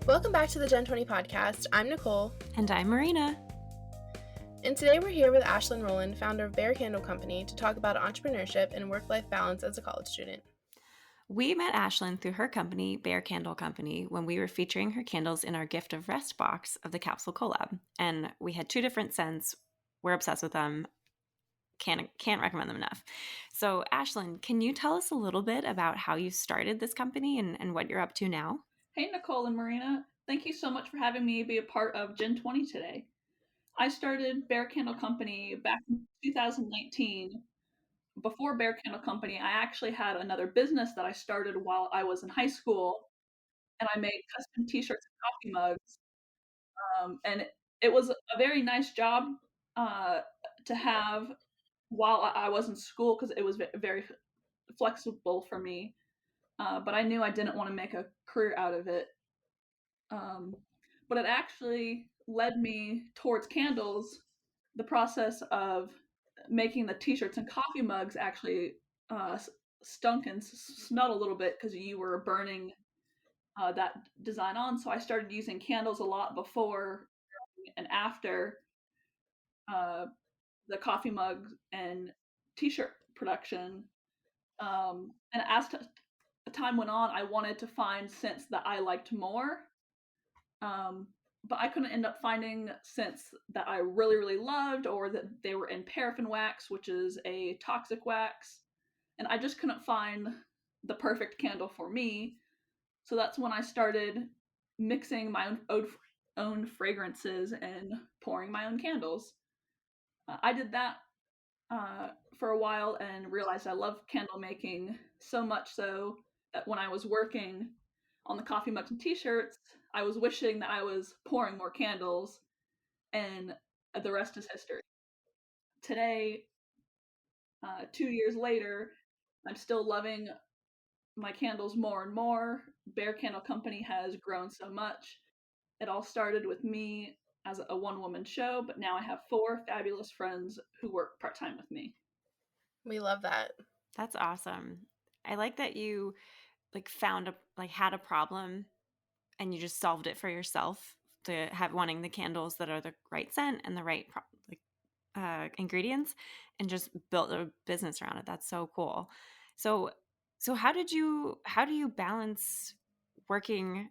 Welcome back to the Gen 20 podcast. I'm Nicole. And I'm Marina. And today we're here with Ashlyn Rowland, founder of Bear Candle Company, to talk about entrepreneurship and work-life balance as a college student. We met Ashlyn through her company, Bear Candle Company, when we were featuring her candles in our Gift of Rest box of the capsule collab. And we had 2 different scents. We're obsessed with them. Can't recommend them enough. So Ashlyn, can you tell us a little bit about how you started this company and what you're up to now? Hey, Nicole and Marina. Thank you so much for having me be a part of Gen 20 today. I started Bear Candle Company back in 2019. Before Bear Candle Company, I actually had another business that I started while I was in high school, and I made custom t-shirts and coffee mugs. And it was a very nice job to have while I was in school because it was very flexible for me. But I knew I didn't want to make a career out of it. But it actually led me towards candles. The process of making the t-shirts and coffee mugs actually stunk and smelled a little bit because you were burning that design on. So I started using candles a lot before and after the coffee mug and t-shirt production. And as time went on, I wanted to find scents that I liked more. But I couldn't end up finding scents that I really, really loved, or that they were in paraffin wax, which is a toxic wax. And I just couldn't find the perfect candle for me. So that's when I started mixing my own fragrances and pouring my own candles. I did that for a while and realized I love candle making so much so that when I was working on the coffee mugs and t-shirts, I was wishing that I was pouring more candles, and the rest is history. Today, 2 years later, I'm still loving my candles more and more. Bear Candle Company has grown so much. It all started with me as a one-woman show, but now I have 4 fabulous friends who work part-time with me. We love that. That's awesome. I like that you had a problem and you just solved it for yourself to have wanting the candles that are the right scent and the right ingredients, and just built a business around it. That's so cool. So how do you balance working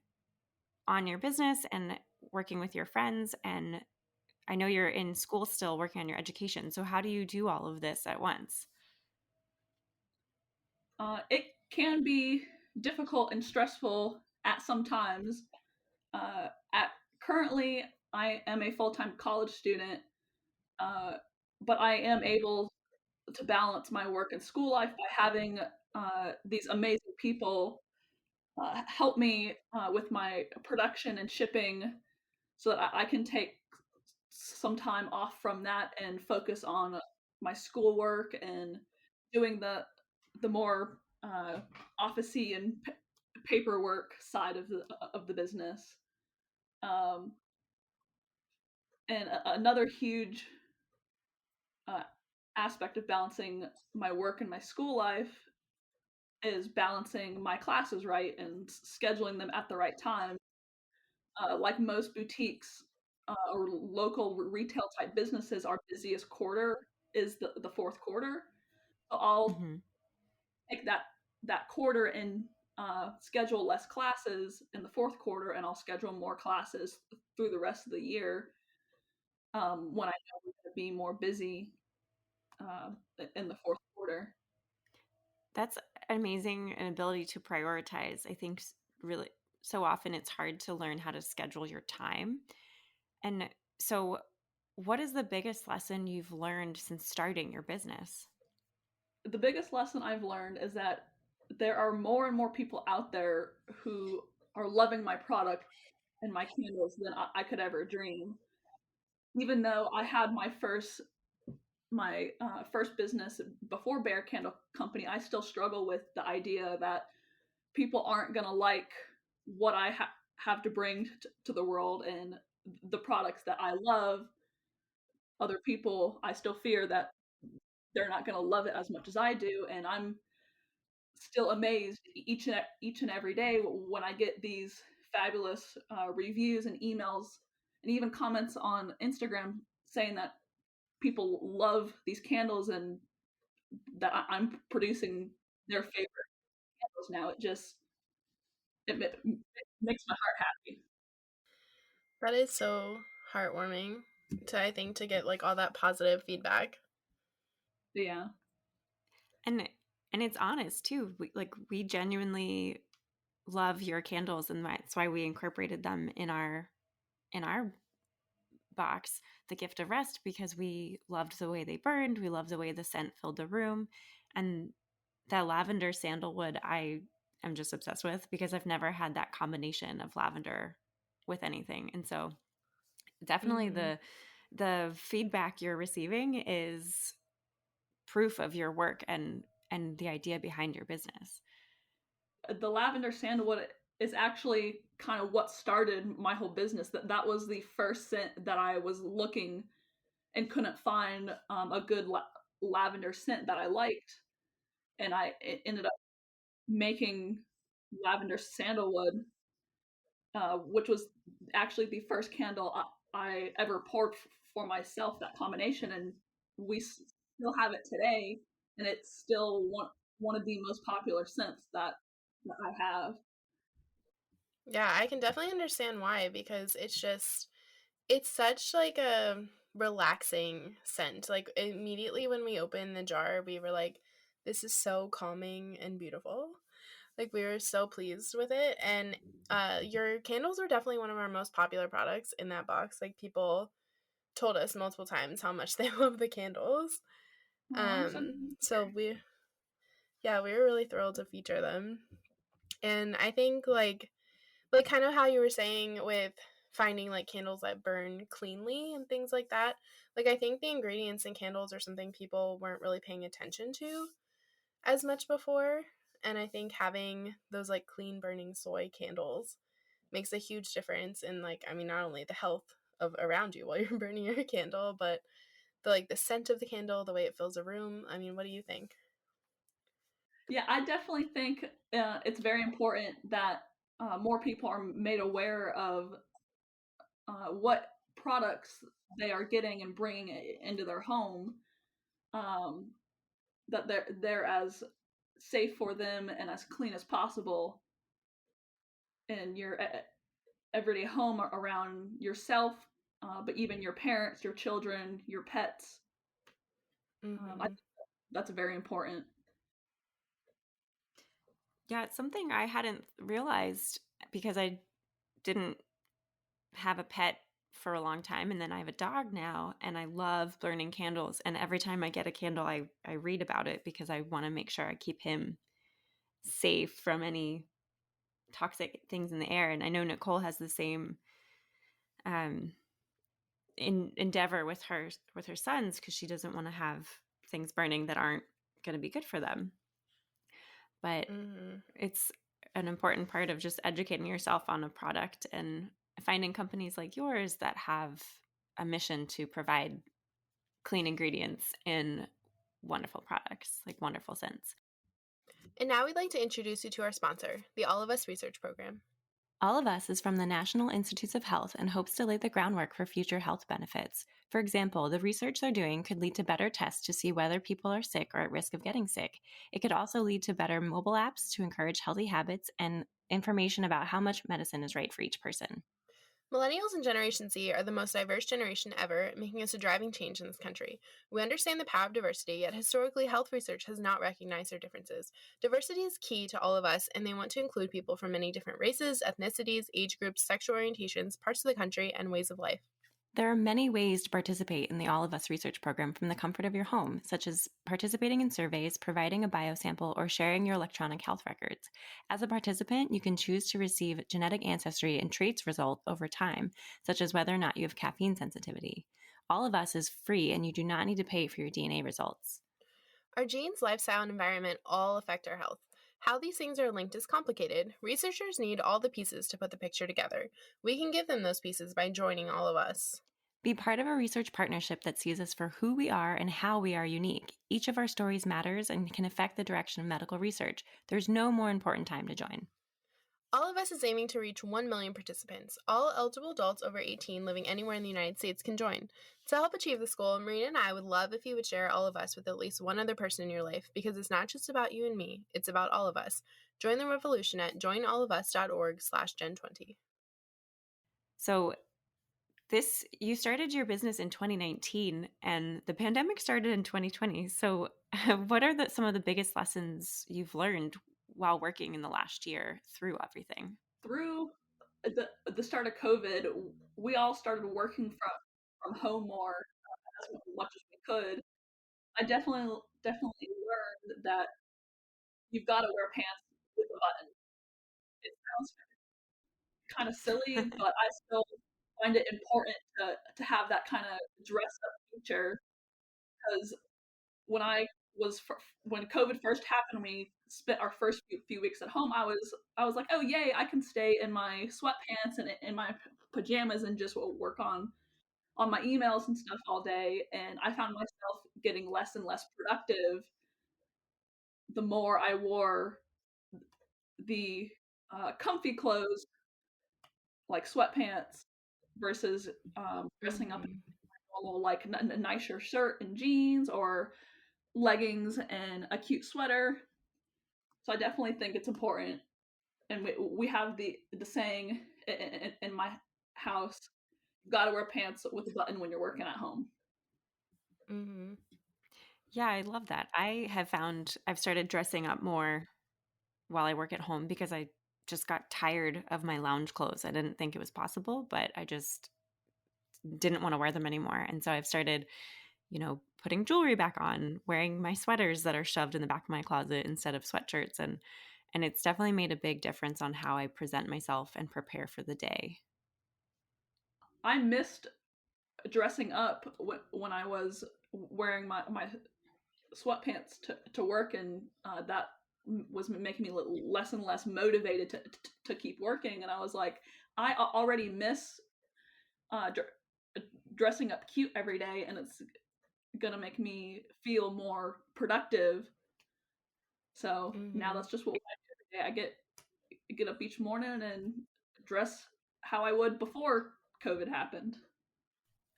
on your business and working with your friends? And I know you're in school still working on your education. So how do you do all of this at once? It can be difficult and stressful at some times. Currently, I am a full-time college student, but I am able to balance my work and school life by having these amazing people help me with my production and shipping, so that I can take some time off from that and focus on my schoolwork and doing the more officey and paperwork side of the business. And another huge aspect of balancing my work and my school life is balancing my classes right and scheduling them at the right time. Like most boutiques or local retail type businesses, our busiest quarter is the fourth quarter. So I'll take that quarter and schedule less classes in the fourth quarter, and I'll schedule more classes through the rest of the year when I know we're going to be more busy in the fourth quarter. That's amazing, an ability to prioritize. I think really so often it's hard to learn how to schedule your time. And so what is the biggest lesson you've learned since starting your business? The biggest lesson I've learned is that there are more and more people out there who are loving my product and my candles than I could ever dream. Even though I had my first business before Bear Candle Company, I still struggle with the idea that people aren't going to like what I have to bring to the world and the products that I love. Other people, I still fear that they're not going to love it as much as I do, and I'm still amazed each and every day when I get these fabulous reviews and emails and even comments on Instagram saying that people love these candles and that I'm producing their favorite candles now. It makes my heart happy. That is so heartwarming I think, to get like all that positive feedback. Yeah. And it's honest too. We genuinely love your candles, and that's why we incorporated them in our box, the gift of rest, because we loved the way they burned, we loved the way the scent filled the room. And that lavender sandalwood I am just obsessed with, because I've never had that combination of lavender with anything. And so definitely the feedback you're receiving is proof of your work and the idea behind your business. The lavender sandalwood is actually kind of what started my whole business. That was the first scent that I was looking and couldn't find a good lavender scent that I liked, and I ended up making lavender sandalwood, which was actually the first candle I ever poured for myself. That combination, and we still have it today, and it's still one of the most popular scents that I have. Yeah, I can definitely understand why, because it's such like a relaxing scent. Like immediately when we opened the jar, we were like, this is so calming and beautiful. Like we were so pleased with it. And your candles are definitely one of our most popular products in that box. Like people told us multiple times how much they love the candles. Oh, so So we were really thrilled to feature them. And I think like kind of how you were saying with finding like candles that burn cleanly and things like that. Like I think the ingredients in candles are something people weren't really paying attention to as much before. And I think having those like clean burning soy candles makes a huge difference in like, I mean, not only the health of around you while you're burning your candle, but the scent of the candle, the way it fills a room. I mean, what do you think? yeah, I definitely think it's very important that more people are made aware of what products they are getting and bringing into their home. Um, that they're as safe for them and as clean as possible in your everyday home around yourself, but even your parents, your children, your pets. I Mm-hmm. think that's very important. Yeah, it's something I hadn't realized because I didn't have a pet for a long time, and then I have a dog now, and I love burning candles. And every time I get a candle, I read about it because I want to make sure I keep him safe from any toxic things in the air. And I know Nicole has the same um, endeavor with her sons, because she doesn't want to have things burning that aren't going to be good for them. But Mm-hmm. it's an important part of just educating yourself on a product and finding companies like yours that have a mission to provide clean ingredients in wonderful products, like wonderful scents. And now we'd like to introduce you to our sponsor, the All of Us Research Program. All of Us is from the National Institutes of Health and hopes to lay the groundwork for future health benefits. For example, the research they're doing could lead to better tests to see whether people are sick or at risk of getting sick. It could also lead to better mobile apps to encourage healthy habits and information about how much medicine is right for each person. Millennials and Generation Z are the most diverse generation ever, making us a driving change in this country. We understand the power of diversity, yet historically, health research has not recognized their differences. Diversity is key to all of us, and they want to include people from many different races, ethnicities, age groups, sexual orientations, parts of the country, and ways of life. There are many ways to participate in the All of Us research program from the comfort of your home, such as participating in surveys, providing a biosample, or sharing your electronic health records. As a participant, you can choose to receive genetic ancestry and traits result over time, such as whether or not you have caffeine sensitivity. All of Us is free, and you do not need to pay for your DNA results. Our genes, lifestyle, and environment all affect our health. How these things are linked is complicated. Researchers need all the pieces to put the picture together. We can give them those pieces by joining All of Us. Be part of a research partnership that sees us for who we are and how we are unique. Each of our stories matters and can affect the direction of medical research. There's no more important time to join. All of Us is aiming to reach 1 million participants. All eligible adults over 18 living anywhere in the United States can join. To help achieve this goal, Marina and I would love if you would share All of Us with at least one other person in your life, because it's not just about you and me, it's about all of us. Join the revolution at joinallofus.org/Gen20. So you started your business in 2019 and the pandemic started in 2020. So what are some of the biggest lessons you've learned while working in the last year through everything? Through the start of COVID, we all started working from home more as much as we could. I definitely learned that you've got to wear pants with a button. It sounds kind of silly, but I still find it important to have that kind of dress up feature, because when I when COVID first happened, we spent our first few weeks at home. I was like, oh yay, I can stay in my sweatpants and in my pajamas and just work on my emails and stuff all day. And I found myself getting less and less productive the more I wore the comfy clothes like sweatpants versus dressing up in normal, like a nicer shirt and jeans, or leggings and a cute sweater. So I definitely think it's important. And we have the saying in my house, you got to wear pants with a button when you're working at home. Mm-hmm. Yeah, I love that. I've started dressing up more while I work at home because I just got tired of my lounge clothes. I didn't think it was possible, but I just didn't want to wear them anymore. And so I've started, putting jewelry back on, wearing my sweaters that are shoved in the back of my closet instead of sweatshirts. And it's definitely made a big difference on how I present myself and prepare for the day. I missed dressing up when I was wearing my sweatpants to work, and that was making me less and less motivated to keep working. And I was like, I already miss dressing up cute every day, and it's gonna make me feel more productive. So now that's just what I do every day. I get up each morning and dress how I would before COVID happened.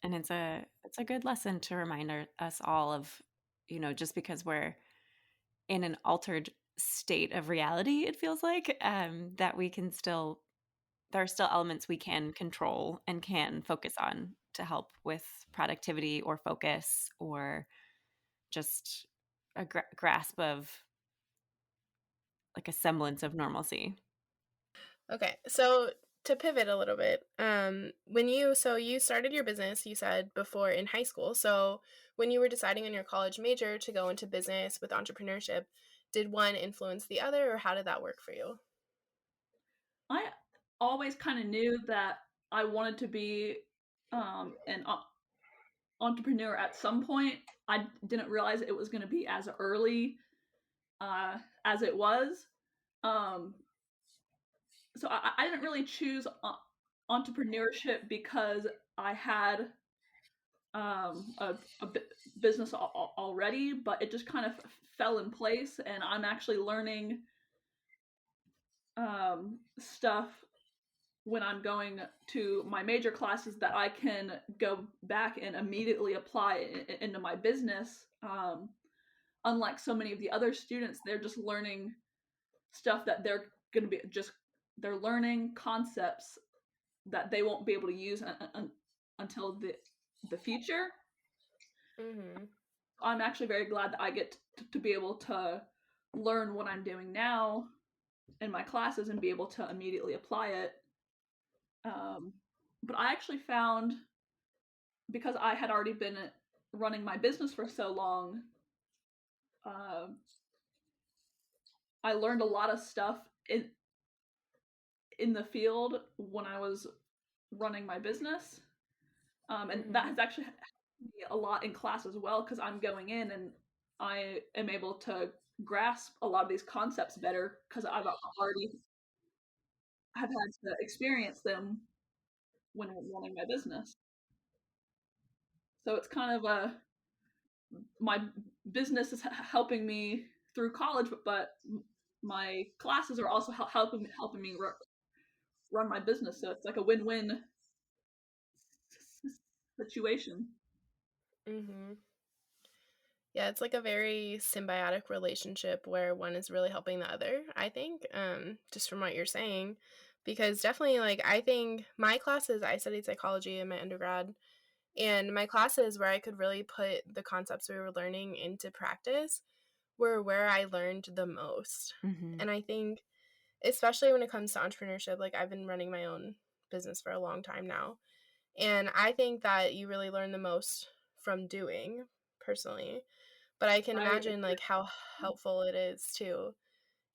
And it's a good lesson to remind us all of, just because we're in an altered state of reality, it feels like, that there are still elements we can control and can focus on to help with productivity or focus or just a grasp of like a semblance of normalcy. Okay, so to pivot a little bit, you started your business, you said before, in high school. So when you were deciding on your college major to go into business with entrepreneurship, did one influence the other, or how did that work for you? I always kind of knew that I wanted to be an entrepreneur at some point. I didn't realize it was going to be as early as it was. Um, so I didn't really choose entrepreneurship because I had a business already, but it just kind of fell in place, and I'm actually learning stuff when I'm going to my major classes that I can go back and immediately apply into my business. Unlike so many of the other students, they're just learning stuff that they're learning concepts that they won't be able to use until the future. Mm-hmm. I'm actually very glad that I get to be able to learn what I'm doing now in my classes and be able to immediately apply it. But I actually found, because I had already been running my business for so long, uh, I learned a lot of stuff in the field when I was running my business, and that has actually helped me a lot in class as well, because I'm going in and I am able to grasp a lot of these concepts better because I've already have had to experience them when running my business. So it's kind of my business is helping me through college, but my classes are also helping me run my business. So it's like a win-win situation. Mm-hmm. Yeah, it's like a very symbiotic relationship where one is really helping the other, I think, just from what you're saying. Because definitely, like, I think my classes, I studied psychology in my undergrad, and my classes where I could really put the concepts we were learning into practice were where I learned the most. Mm-hmm. And I think, especially when it comes to entrepreneurship, like, I've been running my own business for a long time now. And I think that you really learn the most from doing, personally. But I can I imagine, agree. like, how helpful it is to,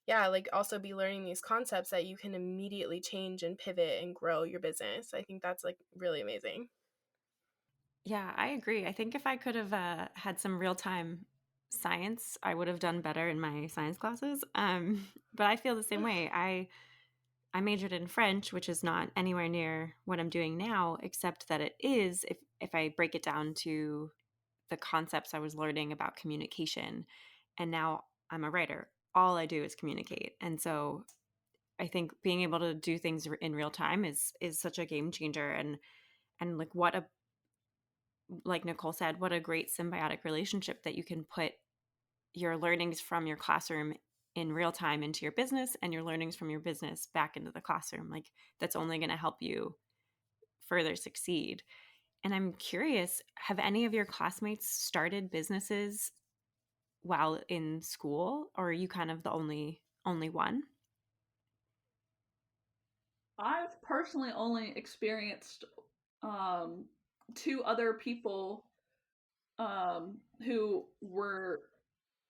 yeah, like, also be learning these concepts that you can immediately change and pivot and grow your business. I think that's, like, really amazing. Yeah, I agree. I think if I could have had some real time science, I would have done better in my science classes. But I feel the same way. I majored in French, which is not anywhere near what I'm doing now, except that it is, if I break it down to the concepts I was learning about communication. And now I'm a writer. All I do is communicate. And so I think being able to do things in real time is such a game changer. And like what a, like Nicole said, what a great symbiotic relationship that you can put your learnings from your classroom in real time into your business, and your learnings from your business back into the classroom. Like that's only going to help you further succeed. And I'm curious, have any of your classmates started businesses while in school, or are you kind of the only one? I've personally only experienced um, two other people who were,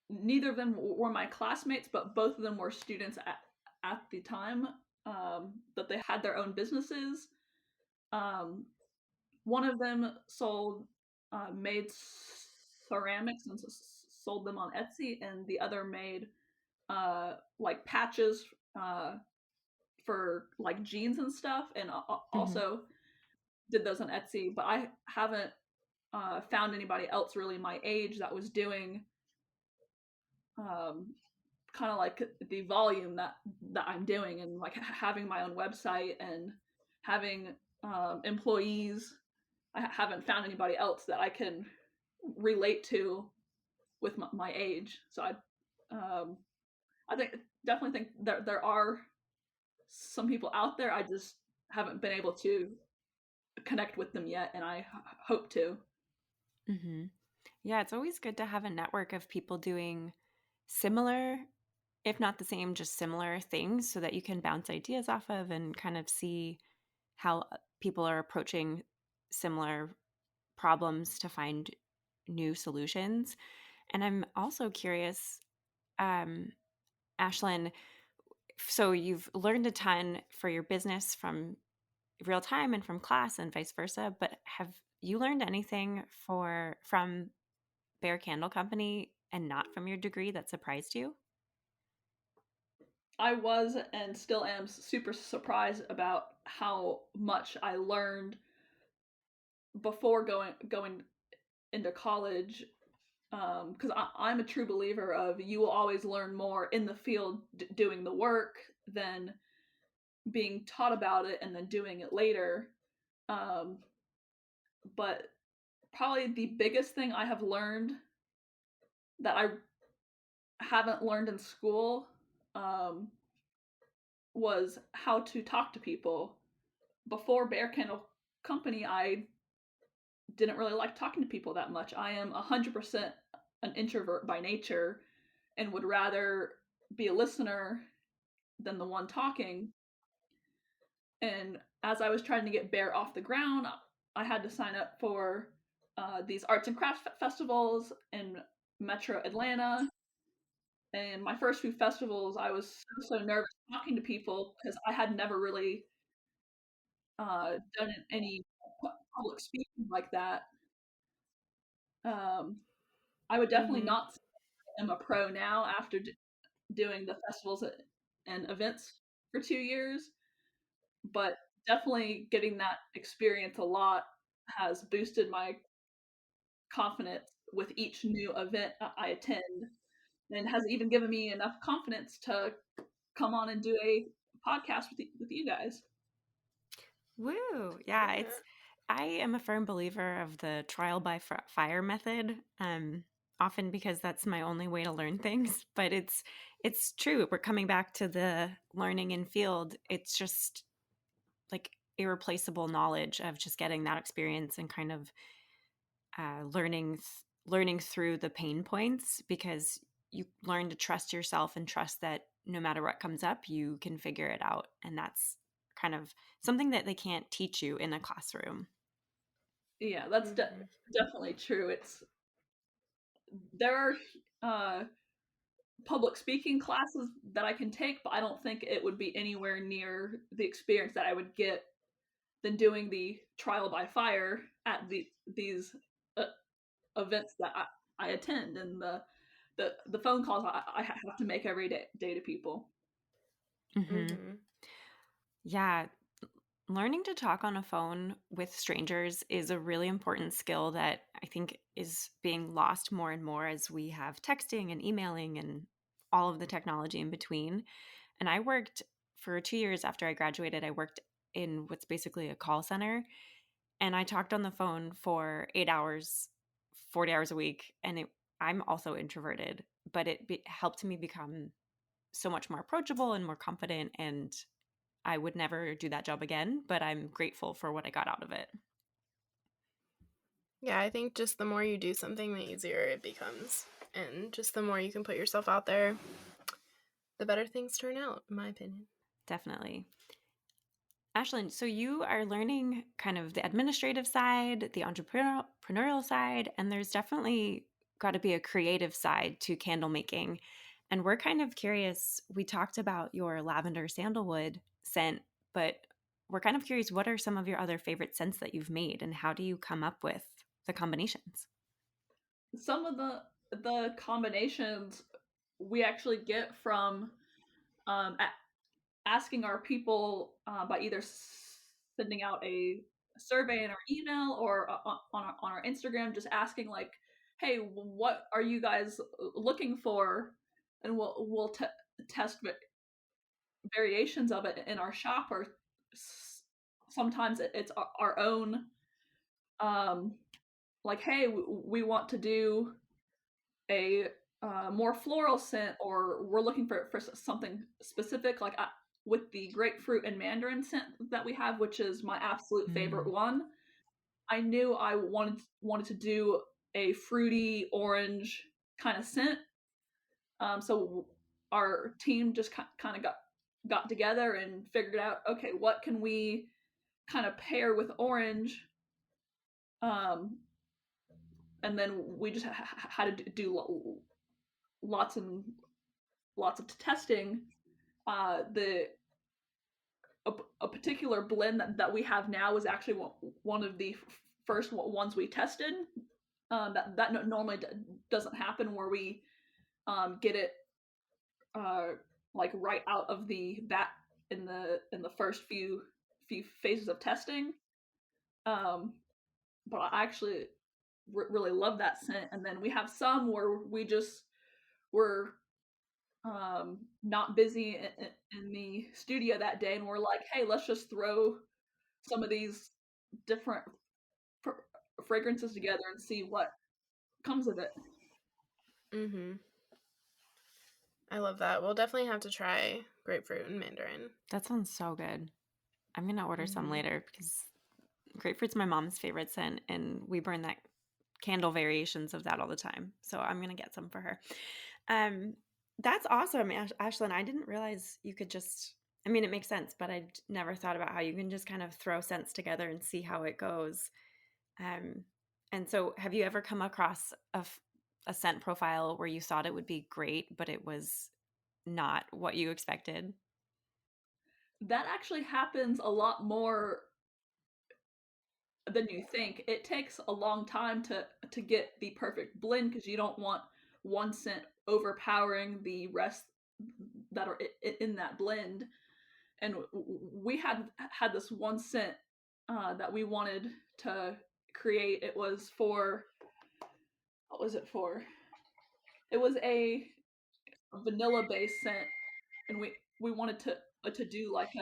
neither of them were my classmates, but both of them were students at the time that they had their own businesses. Um, One of them made ceramics and sold them on Etsy, and the other made like patches for like jeans and stuff, and Mm-hmm. also did those on Etsy. But I haven't found anybody else really my age that was doing um, kind of like the volume that I'm doing, and like having my own website and having employees. I haven't found anybody else that I can relate to with my age. So um, I think definitely think there are some people out there. I just haven't been able to connect with them yet, and I hope to. Mm-hmm. Yeah, it's always good to have a network of people doing similar, if not the same, just similar things so that you can bounce ideas off of and kind of see how people are approaching similar problems to find new solutions. And I'm also curious, um, Ashlyn, so you've learned a ton for your business from real time and from class and vice versa, but have you learned anything from Bear Candle Company and not from your degree that surprised you? I was and still am super surprised about how much I learned before going into college. Because I'm a true believer of you will always learn more in the field doing the work than being taught about it and then doing it later. Um, but probably the biggest thing I have learned that I haven't learned in school um, was how to talk to people. Before Bear Candle Company, I didn't really like talking to people that much. I am 100% an introvert by nature and would rather be a listener than the one talking. And as I was trying to get Bear off the ground, I had to sign up for these arts and crafts festivals in Metro Atlanta. And my first few festivals, I was so nervous talking to people because I had never really done any public speaking like that. Um, I would definitely Mm-hmm. not say I'm a pro now after doing the festivals and events for 2 years, but definitely getting that experience a lot has boosted my confidence with each new event I attend, and has even given me enough confidence to come on and do a podcast with you guys. Woo! Yeah, I am a firm believer of the trial by fire method. Often because that's my only way to learn things, but it's true. We're coming back to the learning in field. It's just like irreplaceable knowledge of just getting that experience and kind of learning through the pain points, because you learn to trust yourself and trust that no matter what comes up, you can figure it out. And that's kind of something that they can't teach you in a classroom. Yeah, that's definitely true. There are public speaking classes that I can take, but I don't think it would be anywhere near the experience that I would get than doing the trial by fire at these uh, events that I attend, and the phone calls I have to make every day to people. Mm-hmm. Yeah, learning to talk on a phone with strangers is a really important skill that I think is being lost more and more as we have texting and emailing and all of the technology in between. And I worked for 2 years after I graduated. I worked in what's basically a call center, and I talked on the phone for 8 hours, 40 hours a week. And I'm also introverted, but it helped me become so much more approachable and more confident. And I would never do that job again, but I'm grateful for what I got out of it. Yeah, I think just the more you do something, the easier it becomes. And just the more you can put yourself out there, the better things turn out, in my opinion. Definitely. Ashlyn, so you are learning kind of the administrative side, the entrepreneurial side, and there's definitely got to be a creative side to candle making. And we're kind of curious. We talked about your lavender sandalwood scent, but we're kind of curious, what are some of your other favorite scents that you've made, and how do you come up with the combinations? Some of the combinations we actually get from asking our people by either sending out a survey in our email or on our Instagram, just asking like, "Hey, what are you guys looking for?" And we'll test variations of it in our shop, or sometimes it's our own. Um, like, hey, we want to do a more floral scent, or we're looking for something specific, like with the grapefruit and mandarin scent that we have, which is my absolute favorite one. I knew I wanted to do a fruity orange kind of scent. So our team just kind of got together and figured out, okay, what can we kind of pair with orange, um, and then we just had to do lots and lots of testing. The a particular blend that we have now is actually one of the first ones we tested. That normally doesn't happen, where we get it uh, like right out of the bat in the first few phases of testing. But I actually really love that scent. And then we have some where we just were not busy in the studio that day, and we're like, hey, let's just throw some of these different fr- fragrances together and see what comes of it. I love that. We'll definitely have to try grapefruit and mandarin. That sounds so good. I'm going to order some later, because grapefruit's my mom's favorite scent, and we burn that candle variations of that all the time. So I'm going to get some for her. That's awesome, Ashlyn. I didn't realize you could just, I mean, it makes sense, but I never thought about how you can just kind of throw scents together and see how it goes. And so have you ever come across a scent profile where you thought it would be great, but it was not what you expected? That actually happens a lot more than you think. It takes a long time to get the perfect blend, because you don't want one scent overpowering the rest that are in that blend. And we had this one scent that we wanted to create. It was for, what was it for? It was a vanilla based scent, and we wanted to do like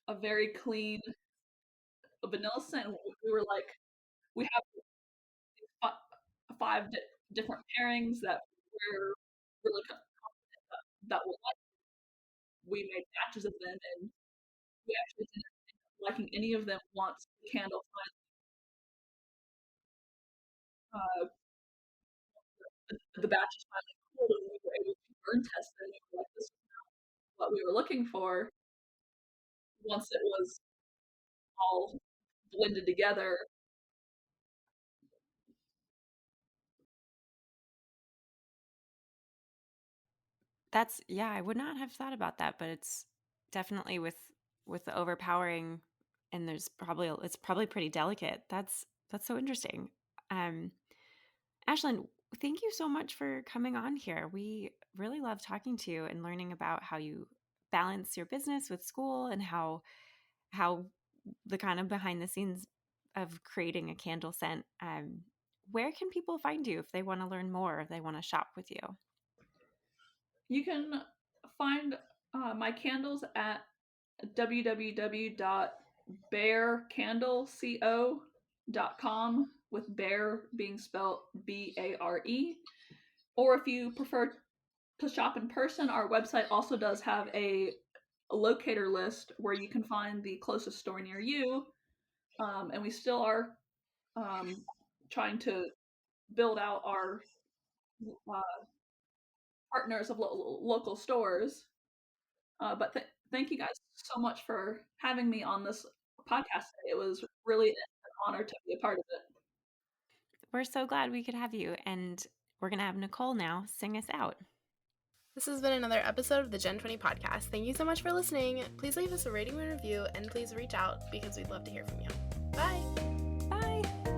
a a very clean vanilla scent. We were like, we have five different pairings that we're really confident that we'll like. We made batches of them, and we actually didn't end up liking any of them once the candle finally, the batches finally cooled, and we were able to burn test it. And we were like, this is what we were looking for. Once it was all blended together, That's yeah, I would not have thought about that, but it's definitely with the overpowering, and it's probably pretty delicate. That's so interesting. Um, Ashlyn, thank you so much for coming on here. We really love talking to you and learning about how you balance your business with school and how the kind of behind the scenes of creating a candle scent. Where can people find you if they want to learn more, if they want to shop with you? you can find my candles at www.bearcandleco.com, with bear being spelled BARE. Or if you prefer to shop in person, our website also does have a locator list where you can find the closest store near you. And we still are trying to build out our partners of local stores. But thank you guys so much for having me on this podcast today. It was really an honor to be a part of it. We're so glad we could have you, and we're going to have Nicole now sing us out. This has been another episode of the Gen 20 podcast. Thank you so much for listening. Please leave us a rating and review, and please reach out because we'd love to hear from you. Bye! Bye!